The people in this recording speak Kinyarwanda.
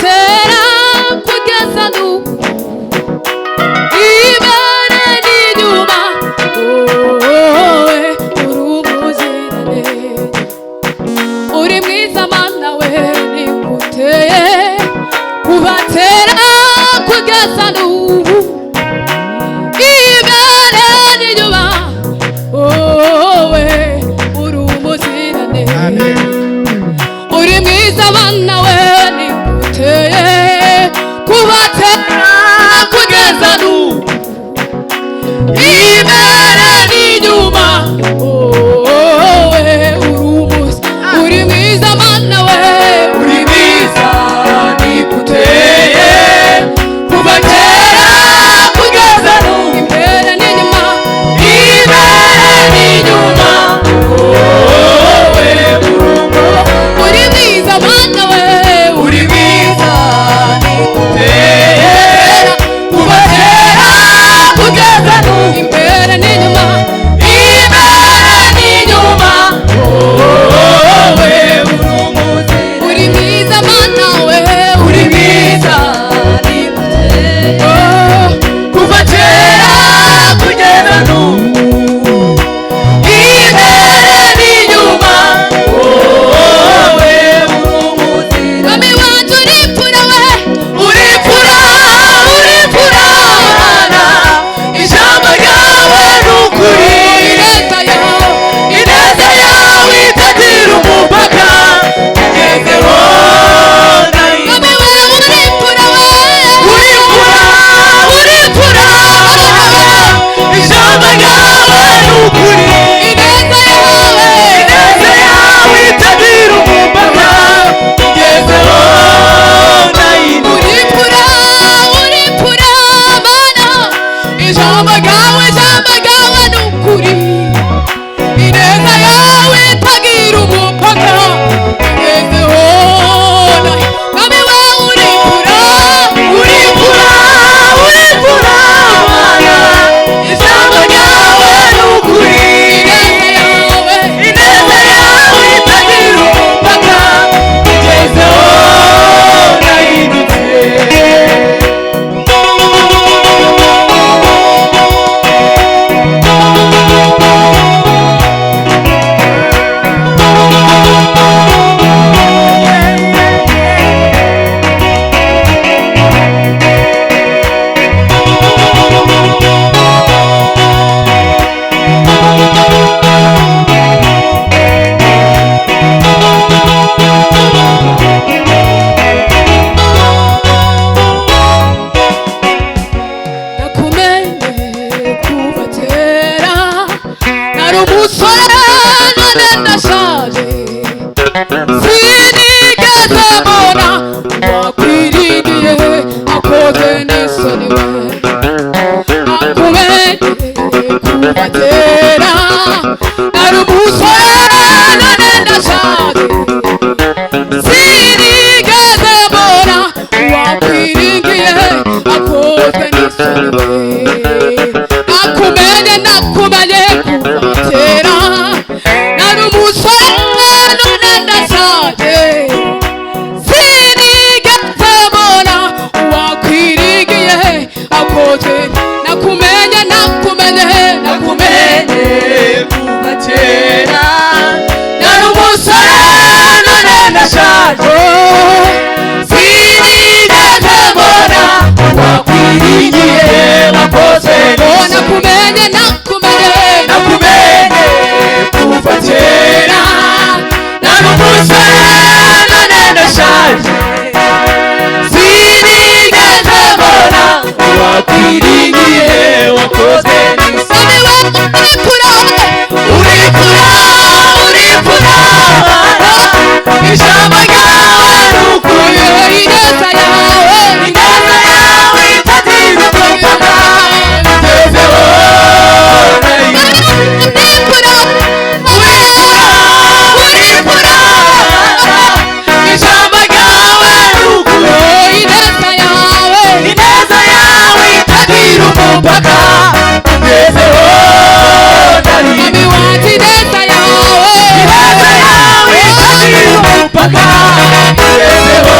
tera kugeza n'ubu imbere n'inyuma wowe uri umuziranenge uri mwiza mana we niguteye kuva tera kugeza n'ubu imbere n'inyuma wowe uri umuziranenge uri mwiza mana we niguteye kuva tera kugeza n'ubu imbere n'inyuma wowe uri mwiza mana we uri mwiza niguteye kuva kera kugeza n'ubu imbere n'inyuma wowe uri mwiza mana we uri mwiza niguteye kuva kera kugeza n'ubu imbere n'inyuma wowe uri mwiza mana we uri mwiza niguteye kuva kera kugeza n'ubu imbere n'inyuma wowe mwami wanjye uripfura we uripfura mana ijambo ryawe ni ukuri ineza yawe itagira umupaka igezeho mwami we uripfura we uripfura ijambo ryawe ni ukuri ineza yawe itagira umupaka igezeho uripfura mana ijambo ryawe ni ukuri ineza yawe itagira umupaka igezeho mwami we uripfura mana ijambo ryawe ni ukuri ineza yawe itagira umupaka igezeho nakumenye kuva kera nari umusore none ndashaje sinigeze mbona wakwiringiye akoze n'isoni we nakumenye kuva kera nari umusore none ndashaje sinigeze mbona wakwiringiye akoze n'isoni we nakumenye kuva kera nari umusore none ndashaje sinigeze mbona wakwiringiye akoze nakumenye kuva kera nari umusore none ndashaje sinigeze mbona wakwiringiye akoze nakumenye kuva kera nari umusore none ndashaje sinigeze mbona wakwiringiye wakoze n'isoni uripfura ijambo ryawe ni ukuri ineza yawe itagira umupaka igezeho uripfura ijambo ryawe ni ukuri ineza yawe itagira umupaka igezeho mwami wanjye ineza yawe itagira umupaka igezeho